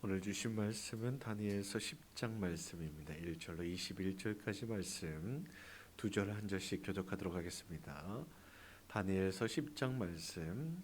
오늘 주신 말씀은 다니엘서 10장 말씀입니다. 1절로 21절까지 말씀 두 절 한 절씩 교독하도록 하겠습니다. 다니엘서 10장 말씀.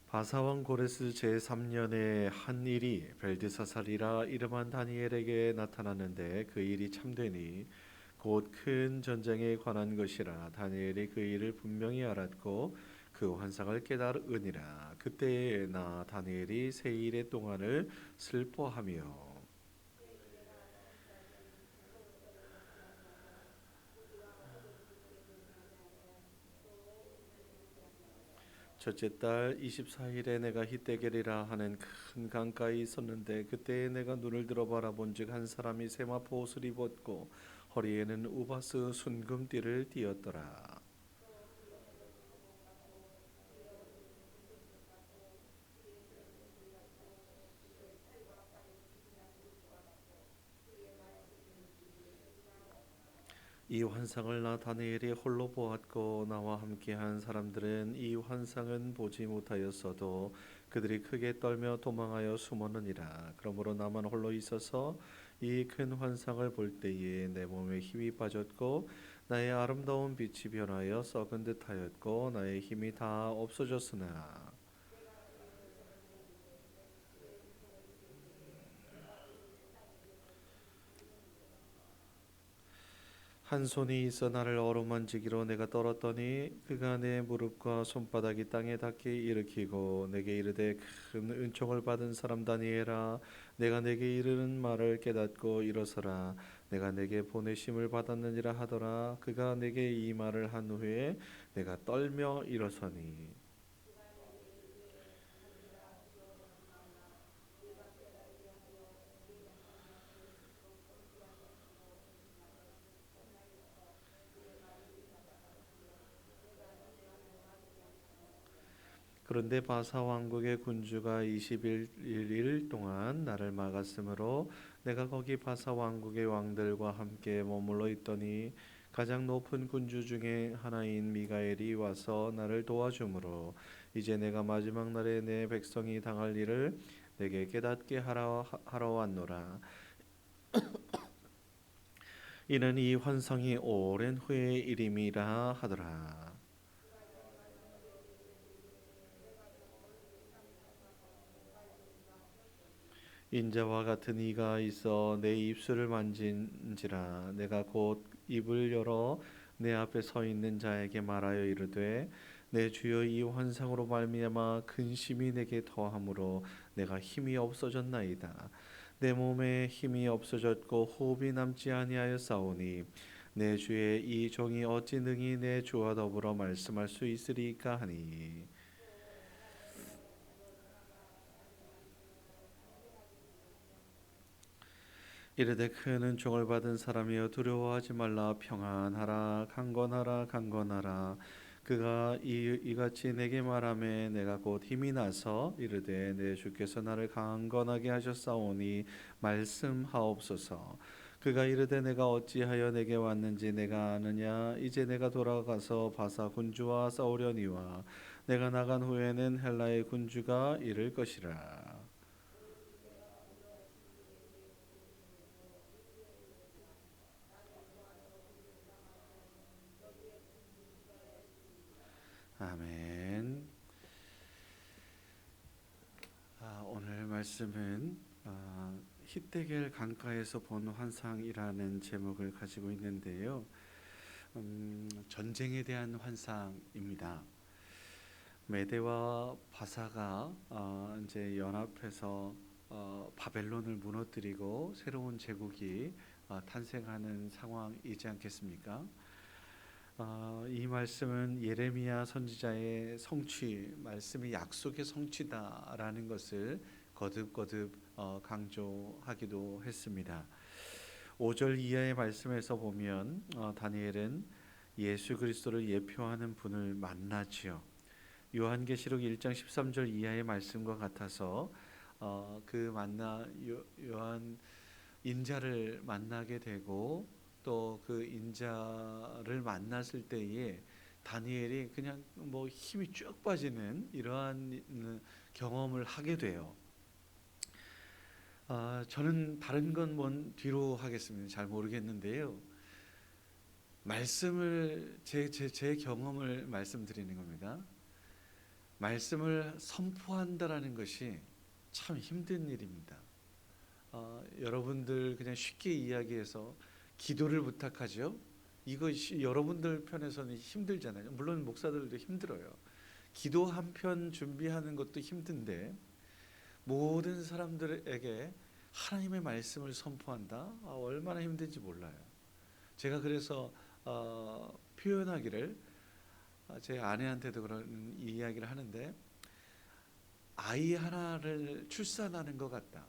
바사왕 고레스 제3년에 한 일이 벨드사살이라 이름한 다니엘에게 나타났는데 그 일이 참되니 곧 큰 전쟁에 관한 것이라. 다니엘이 그 일을 분명히 알았고 그 환상을 깨달으니라. 그때에 나 다니엘이 세 일의 동안을 슬퍼하며 첫째 달 24일에 내가 히데겔이라 하는 큰 강가에 있었는데 그때에 내가 눈을 들어 바라본즉 한 사람이 세마포 옷을 입었고 허리에는 우바스 순금띠를 띠었더라. 이 환상을 나 다니엘이 홀로 보았고 나와 함께한 사람들은 이 환상은 보지 못하였어도 그들이 크게 떨며 도망하여 숨었느니라. 그러므로 나만 홀로 있어서 이 큰 환상을 볼 때에 내 몸에 힘이 빠졌고 나의 아름다운 빛이 변하여 썩은 듯하였고 나의 힘이 다 없어졌으나 한 손이 있어 나를 어루만지기로 내가 떨었더니 그가 내 무릎과 손바닥이 땅에 닿게 일으키고 내게 이르되 큰 은총을 받은 사람 다니엘아 내가 내게 이르는 말을 깨닫고 일어서라 내가 내게 보내심을 받았느니라 하더라. 그가 내게 이 말을 한 후에 내가 떨며 일어서니 그런데 바사 왕국의 군주가 21일 동안 나를 막았으므로 내가 거기 바사 왕국의 왕들과 함께 머물러 있더니 가장 높은 군주 중에 하나인 미가엘이 와서 나를 도와주므로 이제 내가 마지막 날에 내 백성이 당할 일을 내게 깨닫게 하러 왔노라. 이는 이 환상이 오랜 후의 일임이라 하더라. 인자와 같은 이가 있어 내 입술을 만진지라. 내가 곧 입을 열어 내 앞에 서 있는 자에게 말하여 이르되 내 주여 이 환상으로 말미암아 근심이 내게 더함으로 내가 힘이 없어졌나이다. 내 몸에 힘이 없어졌고 호흡이 남지 아니하였사오니 내 주의 이 종이 어찌 능히 내 주와 더불어 말씀할 수 있으리까 하니 이르되 큰 은총을 받은 사람이여 두려워하지 말라. 평안하라. 강건하라. 강건하라. 그가 이같이 내게 말하매 내가 곧 힘이 나서 이르되 내 주께서 나를 강건하게 하셨사오니 말씀하옵소서. 그가 이르되 내가 어찌하여 내게 왔는지 내가 아느냐. 이제 내가 돌아가서 바사 군주와 싸우려니와 내가 나간 후에는 헬라의 군주가 이를 것이라. 아멘. 오늘 말씀은 히데겔 강가에서 본 환상이라는 제목을 가지고 있는데요. 전쟁에 대한 환상입니다. 메대와 바사가 이제 연합해서 바벨론을 무너뜨리고 새로운 제국이 탄생하는 상황이지 않겠습니까? 이 말씀은 예레미야 선지자의 성취, 말씀이 약속의 성취다라는 것을 거듭거듭 강조하기도 했습니다. 5절 이하의 말씀에서 보면 다니엘은 예수 그리스도를 예표하는 분을 만나지요. 요한계시록 1장 13절 이하의 말씀과 같아서 그 요한 인자를 만나게 되고 또 그 인자를 만났을 때에 다니엘이 그냥 뭐 힘이 쭉 빠지는 이러한 경험을 하게 돼요. 저는 다른 건 뒤로 하겠습니다. 잘 모르겠는데요. 말씀을 제 경험을 말씀드리는 겁니다. 말씀을 선포한다라는 것이 참 힘든 일입니다. 여러분들 그냥 쉽게 이야기해서 기도를 부탁하죠. 이것이 여러분들 편에서는 힘들잖아요. 물론 목사들도 힘들어요. 기도 한 편 준비하는 것도 힘든데 모든 사람들에게 하나님의 말씀을 선포한다? 얼마나 힘든지 몰라요. 제가 그래서 표현하기를 제 아내한테도 그런 이야기를 하는데 아이 하나를 출산하는 것 같다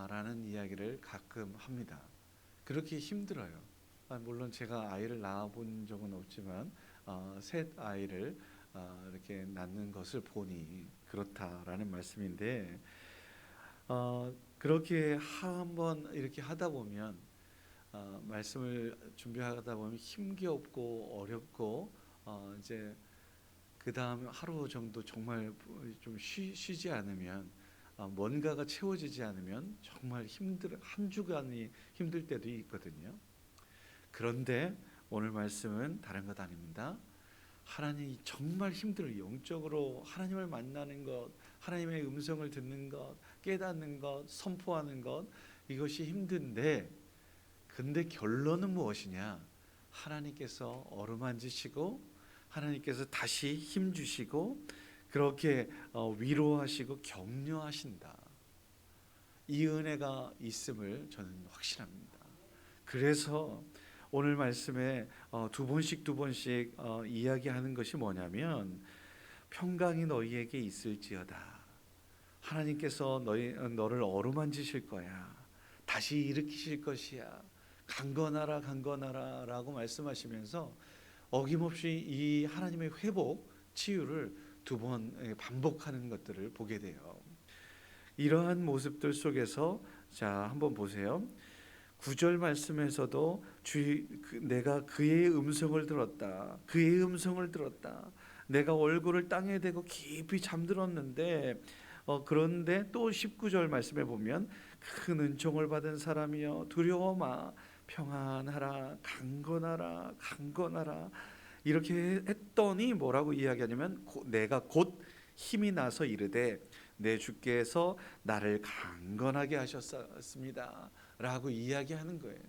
라는 이야기를 가끔 합니다. 그렇게 힘들어요. 물론 제가 아이를 낳아본 적은 없지만 셋 아이를 이렇게 낳는 것을 보니 그렇다라는 말씀인데 그렇게 한번 이렇게 하다 보면 말씀을 준비하다 보면 힘겹고 어렵고 이제 그 다음 하루 정도 정말 좀 쉬지 않으면 뭔가가 채워지지 않으면 정말 한 주간이 힘들 때도 있거든요. 그런데 오늘 말씀은 다른 것 아닙니다. 하나님이 정말 힘들어요. 영적으로 하나님을 만나는 것, 하나님의 음성을 듣는 것, 깨닫는 것, 선포하는 것, 이것이 힘든데 근데 결론은 무엇이냐? 하나님께서 어루만지시고 하나님께서 다시 힘 주시고 그렇게 위로하시고 격려하신다. 이 은혜가 있음을 저는 확신합니다. 그래서 오늘 말씀에 두 번씩 이야기하는 것이 뭐냐면 평강이 너희에게 있을지어다. 하나님께서 너를 어루만지실 거야. 다시 일으키실 것이야. 강건하라 라고 말씀하시면서 어김없이 이 하나님의 회복, 치유를 두 번 반복하는 것들을 보게 돼요. 이러한 모습들 속에서 자 한번 보세요. 9절 말씀에서도 내가 그의 음성을 들었다. 그의 음성을 들었다. 내가 얼굴을 땅에 대고 깊이 잠들었는데 그런데 또 19절 말씀에 보면 큰 은총을 받은 사람이여 두려워 마 평안하라 강건하라 이렇게 했더니 뭐라고 이야기하냐면 내가 곧 힘이 나서 이르되 내 주께서 나를 강건하게 하셨습니다 라고 이야기하는 거예요.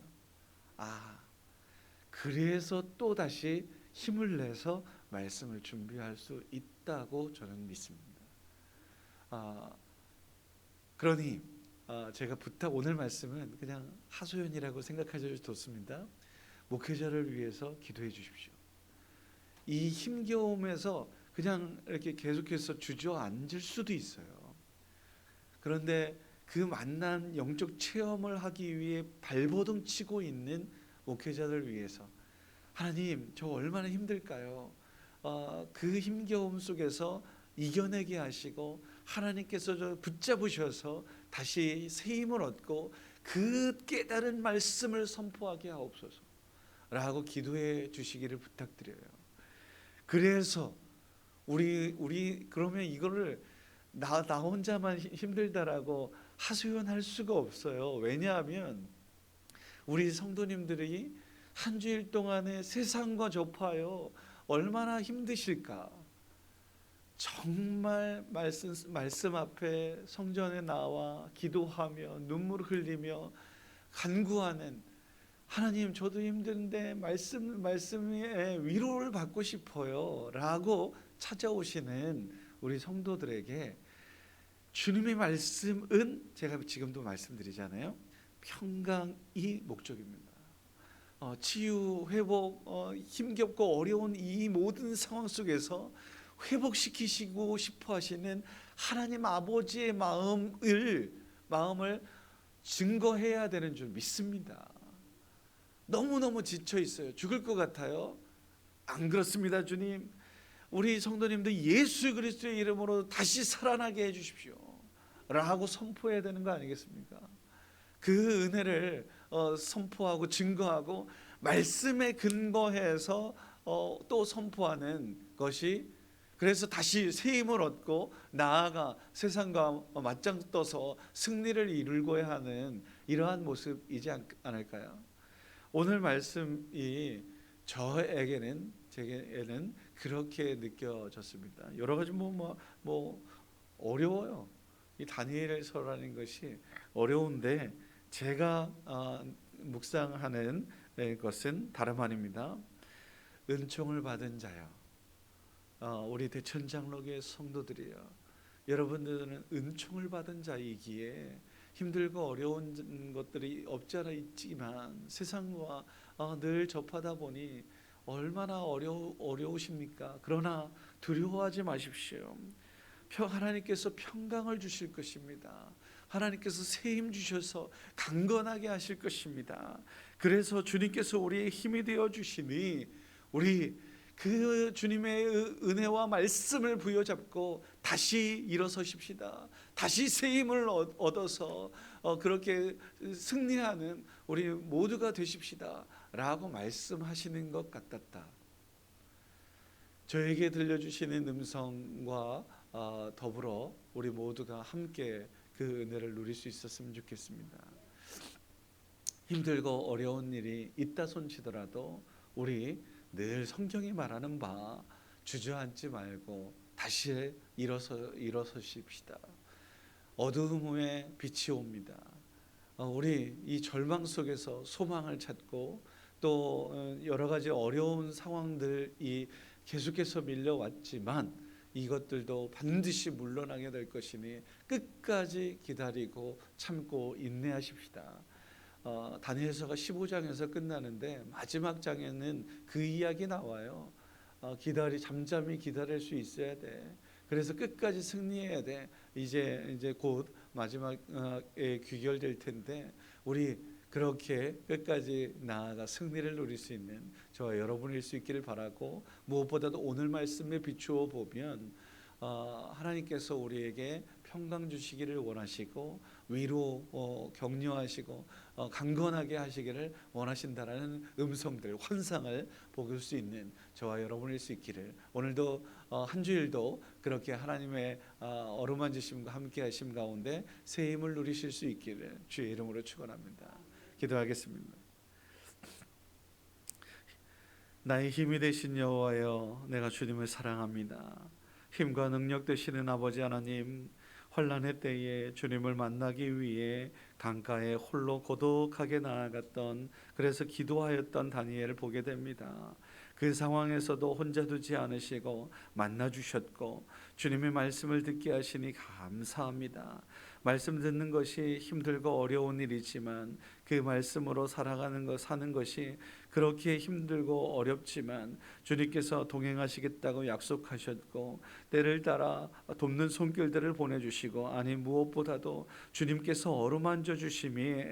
그래서 또 다시 힘을 내서 말씀을 준비할 수 있다고 저는 믿습니다. 그러니 제가 오늘 말씀은 그냥 하소연이라고 생각하셔도 좋습니다. 목회자를 위해서 기도해 주십시오. 이 힘겨움에서 그냥 이렇게 계속해서 주저앉을 수도 있어요. 그런데 그 만난 영적 체험을 하기 위해 발버둥 치고 있는 목회자들 위해서 하나님 저 얼마나 힘들까요? 그 힘겨움 속에서 이겨내게 하시고 하나님께서 저 붙잡으셔서 다시 새 힘을 얻고 그 깨달은 말씀을 선포하게 하옵소서 라고 기도해 주시기를 부탁드려요. 그래서 우리 그러면 이거를 나 혼자만 힘들다라고 하소연할 수가 없어요. 왜냐하면 우리 성도님들이 한 주일 동안에 세상과 접하여 얼마나 힘드실까. 정말 말씀 앞에 성전에 나와 기도하며 눈물 흘리며 간구하는 하나님 저도 힘든데 말씀에 위로를 받고 싶어요 라고 찾아오시는 우리 성도들에게 주님의 말씀은 제가 지금도 말씀드리잖아요. 평강이 목적입니다. 치유, 회복, 힘겹고 어려운 이 모든 상황 속에서 회복시키시고 싶어 하시는 하나님 아버지의 마음을 증거해야 되는 줄 믿습니다. 너무너무 지쳐 있어요. 죽을 것 같아요. 안 그렇습니다, 주님. 우리 성도님들 예수 그리스도의 이름으로 다시 살아나게 해 주십시오 라고 선포해야 되는 거 아니겠습니까? 그 은혜를 선포하고 증거하고 말씀에 근거해서 또 선포하는 것이 그래서 다시 새 힘을 얻고 나아가 세상과 맞짱 떠서 승리를 이루고야 하는 이러한 모습이지 않을까요? 오늘 말씀이 제게는 그렇게 느껴졌습니다. 여러 가지 뭐 어려워요. 이 다니엘서라는 것이 어려운데 제가 묵상하는 것은 다름 아닙니다. 은총을 받은 자요. 우리 대천장로교회 성도들이요. 여러분들은 은총을 받은 자이기에 힘들고 어려운 것들이 없지 않아 있지만 세상과 늘 접하다 보니 얼마나 어려우십니까? 그러나 두려워하지 마십시오. 하나님께서 평강을 주실 것입니다. 하나님께서 새 힘 주셔서 강건하게 하실 것입니다. 그래서 주님께서 우리의 힘이 되어 주시니 우리 그 주님의 은혜와 말씀을 부여잡고 다시 일어서십시다. 다시 새 힘을 얻어서 그렇게 승리하는 우리 모두가 되십시다 라고 말씀하시는 것 같았다. 저에게 들려주시는 음성과 더불어 우리 모두가 함께 그 은혜를 누릴 수 있었으면 좋겠습니다. 힘들고 어려운 일이 있다 손치더라도 우리 늘 성경이 말하는 바 주저앉지 말고 다시 일어서십시다. 어두움 후에 빛이 옵니다. 우리 이 절망 속에서 소망을 찾고 또 여러 가지 어려운 상황들이 계속해서 밀려왔지만 이것들도 반드시 물러나게 될 것이니 끝까지 기다리고 참고 인내하십시다. 다니엘서가 15장에서 끝나는데 마지막 장에는 그 이야기 나와요. 잠잠히 기다릴 수 있어야 돼. 그래서 끝까지 승리해야 돼. 이제 곧 마지막에 귀결될 텐데 우리 그렇게 끝까지 나아가 승리를 누릴 수 있는 저와 여러분일 수 있기를 바라고, 무엇보다도 오늘 말씀에 비추어 보면 하나님께서 우리에게 평강 주시기를 원하시고 위로 격려하시고 강건하게 하시기를 원하신다라는 음성들, 환상을 보길 수 있는 저와 여러분일 수 있기를, 오늘도 한 주일도 그렇게 하나님의 어루만지심과 함께 하심 가운데 새 힘을 누리실 수 있기를 주의 이름으로 축원합니다. 기도하겠습니다. 나의 힘이 되신 여호와여, 내가 주님을 사랑합니다. 힘과 능력 되시는 아버지 하나님, 환난의 때에 주님을 만나기 위해 강가에 홀로 고독하게 나아갔던, 그래서 기도하였던 다니엘을 보게 됩니다. 그 상황에서도 혼자 두지 않으시고 만나 주셨고 주님의 말씀을 듣게 하시니 감사합니다. 말씀 듣는 것이 힘들고 어려운 일이지만 그 말씀으로 사는 것이 그렇게 힘들고 어렵지만 주님께서 동행하시겠다고 약속하셨고 때를 따라 돕는 손길들을 보내주시고, 아니 무엇보다도 주님께서 어루만져 주심이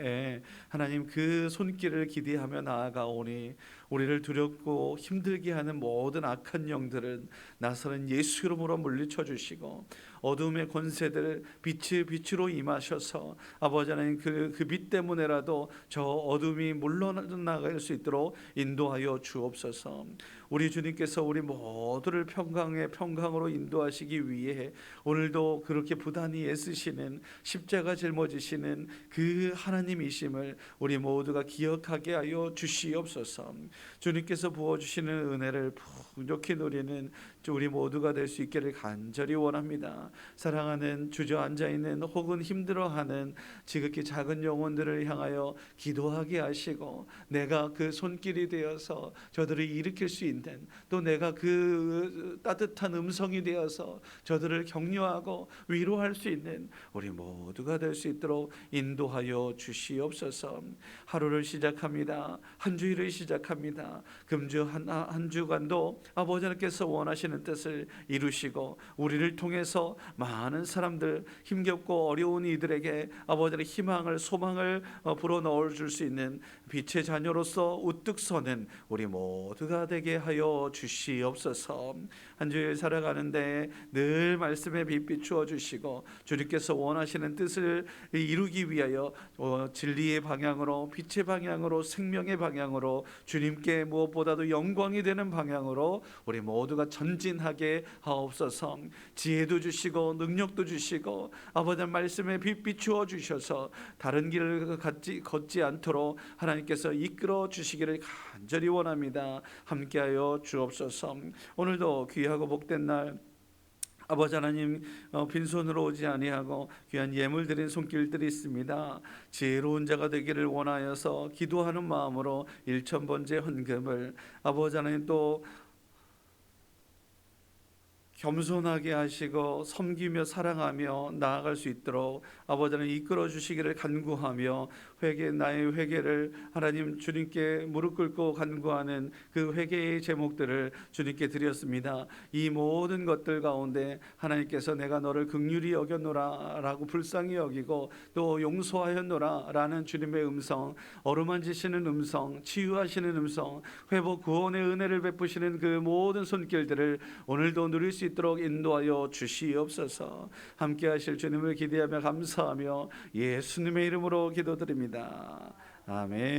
하나님 그 손길을 기대하며 나아가오니 우리를 두렵고 힘들게 하는 모든 악한 영들은 나서는 예수 이름으로 물리쳐 주시고 어둠의 권세들 빛으로 임하셔서 아버지 하나님 그 빛 때문에라도 저 어둠이 물러나갈 수 있도록 인도하여 주옵소서. 우리 주님께서 우리 모두를 평강으로 인도하시기 위해 오늘도 그렇게 부단히 애쓰시는 십자가 짊어지시는 그 하나님이심을 우리 모두가 기억하게 하여 주시옵소서. 주님께서 부어주시는 은혜를 풍족히 누리는 우리 모두가 될 수 있기를 간절히 원합니다. 사랑하는 주저앉아있는 혹은 힘들어하는 지극히 작은 영혼들을 향하여 기도하게 하시고 내가 그 손길이 되어서 저들을 일으킬 수 있는, 또 내가 그 따뜻한 음성이 되어서 저들을 격려하고 위로할 수 있는 우리 모두가 될 수 있도록 인도하여 주시옵소서. 하루를 시작합니다. 한 주일을 시작합니다. 금주 한 주간도 아버지 하나님께서 원하시는 뜻을 이루시고 우리를 통해서 많은 사람들, 힘겹고 어려운 이들에게 아버지의 희망을 소망을 불어넣어 줄 수 있는 빛의 자녀로서 우뚝 서는 우리 모두가 되게 하여 주시옵소서. 한 주일 살아가는데 늘 말씀에 빛 비추어 주시고 주님께서 원하시는 뜻을 이루기 위하여 진리의 방향으로, 빛의 방향으로, 생명의 방향으로, 주님께 무엇보다도 영광이 되는 방향으로 우리 모두가 전진 부진하게 하옵소서. 지혜도 주시고 능력도 주시고 아버지 말씀에 빛 비추어 주셔서 다른 길을 걷지 않도록 하나님께서 이끌어 주시기를 간절히 원합니다. 함께하여 주옵소서. 오늘도 귀하고 복된 날 아버지 하나님, 빈손으로 오지 아니하고 귀한 예물 드린 손길들이 있습니다. 지혜로운 자가 되기를 원하여서 기도하는 마음으로 일천번째 헌금을 아버지 하나님 또 겸손하게 하시고 섬기며 사랑하며 나아갈 수 있도록 아버지는 이끌어 주시기를 간구하며 나의 회개를 하나님 주님께 무릎 꿇고 간구하는 그 회개의 제목들을 주님께 드렸습니다. 이 모든 것들 가운데 하나님께서 내가 너를 긍휼히 여겼노라 라고 불쌍히 여기고 또 용서하였노라 라는 주님의 음성, 어루만지시는 음성, 치유하시는 음성, 회복 구원의 은혜를 베푸시는 그 모든 손길들을 오늘도 누릴 수 있도록 인도하여 주시옵소서. 함께 하실 주님을 기대하며 감사하며 예수님의 이름으로 기도드립니다. 아멘.